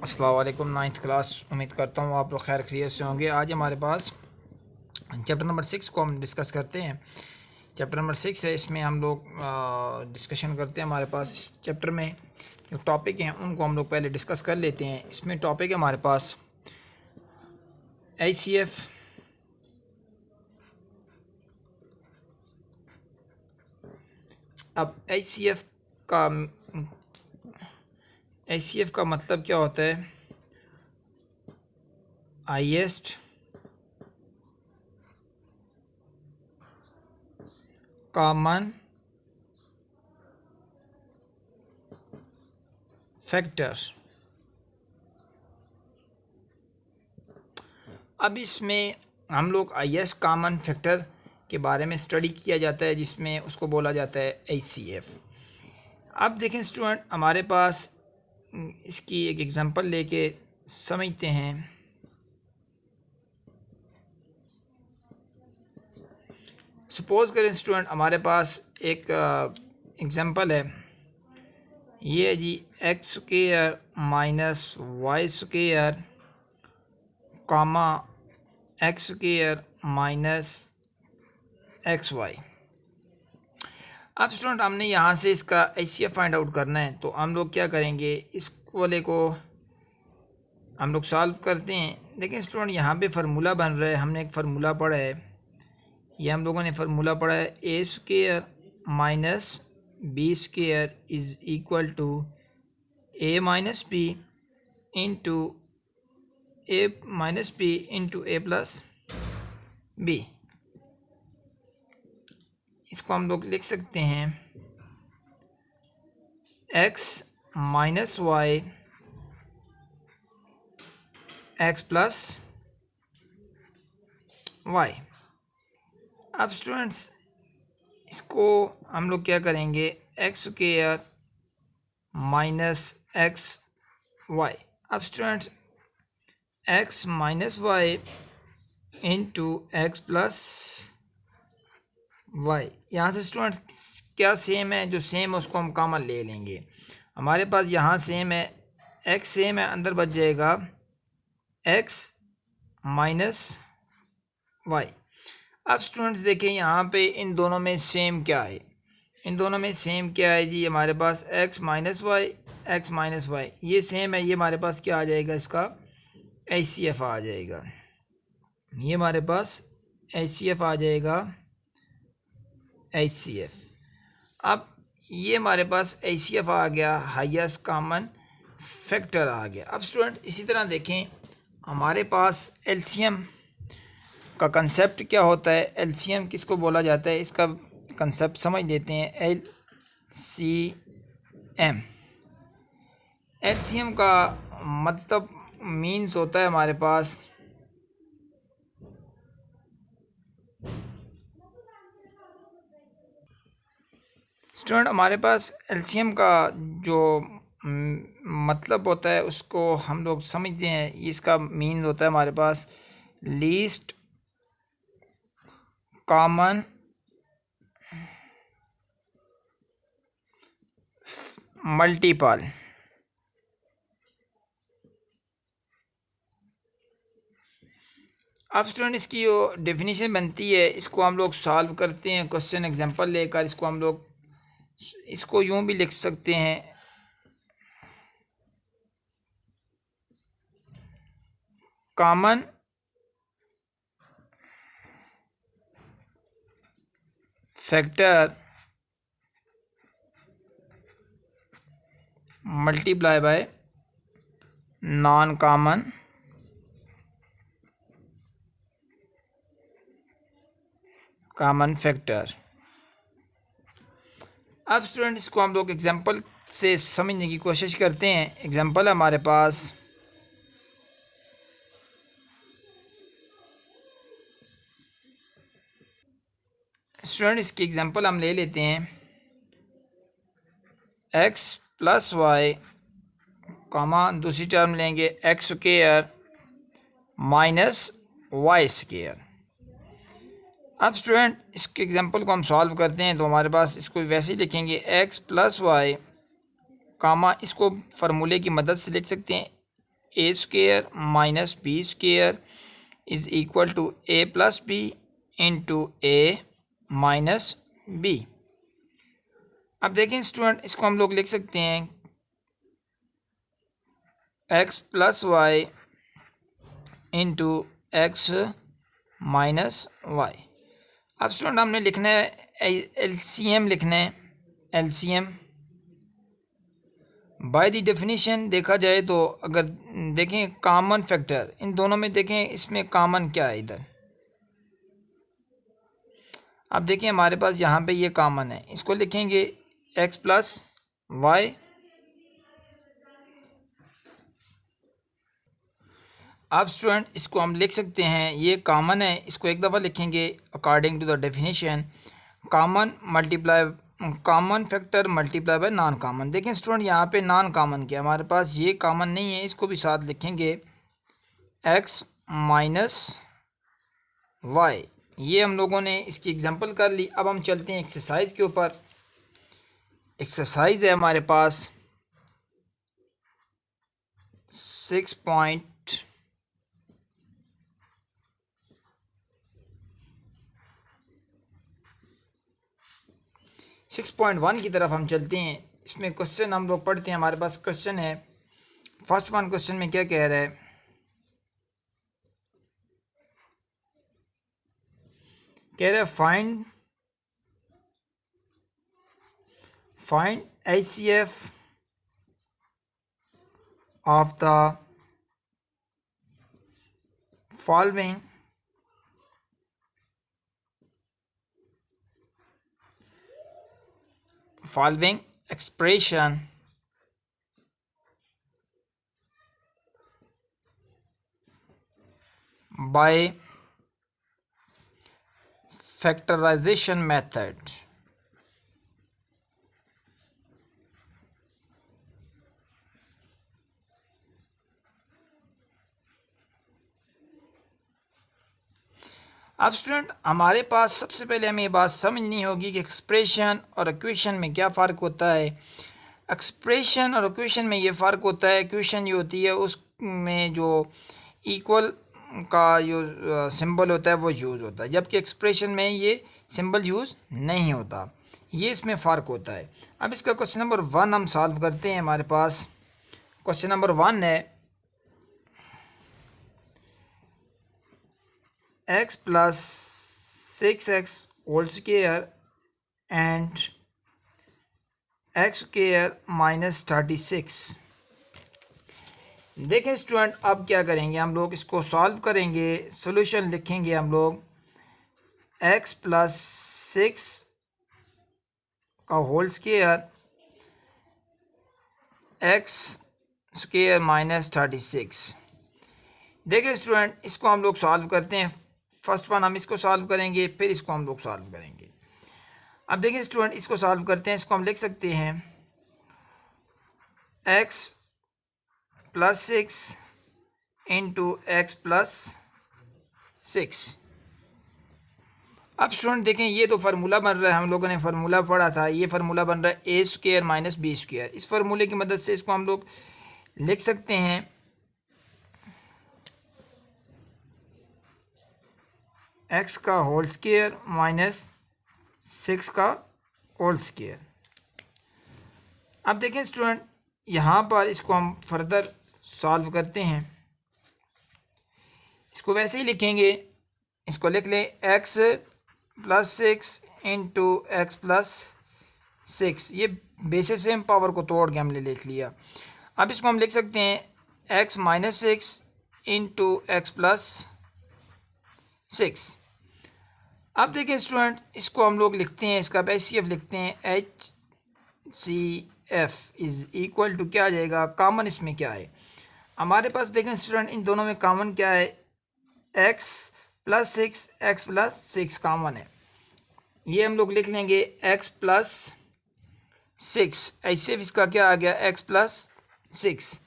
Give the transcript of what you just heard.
अस्सलाम वालेकुम। Ninth class, उम्मीद करता हूँ आप लोग खैर खैरियत से होंगे। आज हमारे पास चैप्टर नंबर 6 को हम डिस्कस करते हैं। चैप्टर नंबर 6 है, इसमें हम लोग डिस्कशन करते हैं। हमारे पास इस चैप्टर में जो टॉपिक हैं उनको हम लोग पहले डिस्कस कर लेते हैं। इसमें टॉपिक है हमारे पास HCF, अब HCF का मतलब क्या होता है? Highest common factor. अब इसमें हम लोग हाईएस्ट कॉमन फैक्टर के बारे में स्टडी किया जाता है, जिसमें उसको बोला जाता है HCF। अब देखें स्टूडेंट, हमारे पास इसकी एक एग्जांपल लेके समझते हैं। सपोज करें स्टूडेंट, हमारे पास एक एग्जांपल है, ये है जी x square minus y square comma x square minus x y. अब स्टूडेंट हमने यहाँ से इसका HCF फाइंड आउट करना है, तो हम लोग क्या करेंगे, इस वाले को हम लोग सॉल्व करते हैं। देखिए स्टूडेंट, यहाँ पे फार्मूला बन रहा है, हमने एक फार्मूला पढ़ा है, ये हम लोगों ने फार्मूला पढ़ा है, a square minus b square is equal to a minus b into a minus b into a plus b. इसको हम लोग लिख सकते हैं x minus y x plus y. अब स्टूडेंट्स, इसको हम लोग क्या करेंगे, x square minus x y. अब students, x minus y into x plus y, यहाँ से स्टूडेंट्स क्या सेम है, जो सेम है उसको हम कॉमन ले लेंगे। हमारे पास यहाँ सेम है, एक्स सेम है, अंदर बच जाएगा एक्स माइनस वाई। अब स्टूडेंट्स देखें, यहाँ पे इन दोनों में सेम क्या है, इन दोनों में सेम क्या है जी, हमारे पास x minus y x minus y ये सेम है। ये हमारे पास क्या आ जाएगा, इसका HCF आ जाएगा। ये हमारे पास HCF आ जाएगा, HCF। अब ये हमारे पास HCF आ गया, हाईएस्ट कॉमन फैक्टर आ गया। अब स्टूडेंट इसी तरह देखें, हमारे पास LCM का कंसेप्ट क्या होता है, LCM किसको बोला जाता है, इसका कंसेप्ट समझ लेते हैं। LCM का मतलब मीन्स होता है हमारे पास स्टूडेंट, हमारे पास LCM का जो मतलब होता है उसको हम लोग समझते हैं। इसका मीन्स होता है हमारे पास लीस्ट कॉमन मल्टीपल। अब स्टूडेंट, इसकी जो डेफिनेशन बनती है, इसको हम लोग सॉल्व करते हैं क्वेश्चन एग्जांपल लेकर। इसको हम लोग इसको यूं भी लिख सकते हैं, common factor multiply by non common factor. अब स्टूडेंट, इसको हम लोग एग्जांपल से समझने की कोशिश करते हैं। एग्जांपल हमारे पास स्टूडेंट, इसकी एग्जांपल हम ले लेते हैं, एक्स प्लस वाई कामा दूसरी टर्म लेंगे x square minus y square. अब स्टूडेंट, इसके एग्जांपल को हम सॉल्व करते हैं, तो हमारे पास इसको वैसे ही लिखेंगे एक्स प्लस वाई कामा, इसको फार्मूले की मदद से लिख सकते हैं a square minus b square is equal to a plus b into a minus b. अब देखें स्टूडेंट, इसको हम लोग लिख सकते हैं x plus y into x minus y. अब स्टूडेंट हमने लिखना है एलसीएम, लिखना है एलसीएम। बाय द डेफिनेशन देखा जाए तो अगर देखें कॉमन फैक्टर इन दोनों में, देखें इसमें कॉमन क्या है इधर। अब देखिए हमारे पास यहाँ पे ये कॉमन है, इसको लिखेंगे एक्स प्लस वाई। अब स्टूडेंट इसको हम लिख सकते हैं, ये कॉमन है, इसको एक दफ़ा लिखेंगे according to the definition common multiply common factor multiply by non common. देखें स्टूडेंट यहाँ पे नॉन कॉमन क्या हमारे पास, ये कॉमन नहीं है, इसको भी साथ लिखेंगे एक्स माइनस वाई। ये हम लोगों ने इसकी एग्जांपल कर ली। अब हम चलते हैं एक्सरसाइज के ऊपर। एक्सरसाइज है हमारे पास 6.1 की तरफ हम चलते हैं। इसमें क्वेश्चन हम लोग पढ़ते हैं। हमारे पास क्वेश्चन है, फर्स्ट वन क्वेश्चन में क्या कह रहा है, कह रहा है find HCF of the following expression by factorization method। अब स्टूडेंट हमारे पास सबसे पहले हमें ये बात समझनी होगी कि एक्सप्रेशन और इक्वेशन में क्या फ़र्क होता है। एक्सप्रेशन और इक्वेशन में ये फ़र्क होता है, इक्वेशन जो होती है उसमें जो इक्वल का जो सिंबल होता है वो यूज़ होता है, जबकि एक्सप्रेशन में ये सिंबल यूज़ नहीं होता। ये इसमें फ़र्क होता है। अब इसका क्वेश्चन नंबर 1 हम सॉल्व करते हैं। हमारे पास क्वेश्चन नंबर 1 है x plus 6x whole square and x square minus 36। देखें स्टूडेंट, अब क्या करेंगे हम लोग, इसको सॉल्व करेंगे, सॉल्यूशन लिखेंगे हम लोग x प्लस 6 का whole square x square minus 36। देखिए स्टूडेंट, इसको हम लोग सॉल्व करते हैं। फर्स्ट वन हम इसको सॉल्व करेंगे, फिर इसको हम लोग सॉल्व करेंगे। अब देखिए स्टूडेंट, इसको सॉल्व करते हैं। इसको हम लिख सकते हैं x plus 6 into x plus 6। अब स्टूडेंट देखें, ये तो फार्मूला बन रहा है, हम लोगों ने फार्मूला पढ़ा था, ये फार्मूला बन रहा है a square minus b square. इस फार्मूले की मदद से इसको हम लोग लिख सकते हैं x का होल स्क्वायर माइनस 6 का होल स्क्वायर। अब देखें स्टूडेंट, यहाँ पर इसको हम फर्दर सॉल्व करते हैं। इसको वैसे ही लिखेंगे, इसको लिख लें x plus 6 into x plus 6। ये बेसिस सेम पावर को तोड़ के हमने लिख लिया। अब इसको हम लिख सकते हैं x minus 6 into x plus 6। अब देखिए स्टूडेंट, इसको हम लोग लिखते हैं, इसका HCF लिखते हैं HCF इज़ इक्वल टू क्या आ जाएगा, कॉमन इसमें क्या है हमारे पास। देखें स्टूडेंट, इन दोनों में कॉमन क्या है, x plus 6 x plus 6 common है। ये हम लोग लिख लेंगे x प्लस 6। HCF इसका क्या आ गया, x प्लस 6।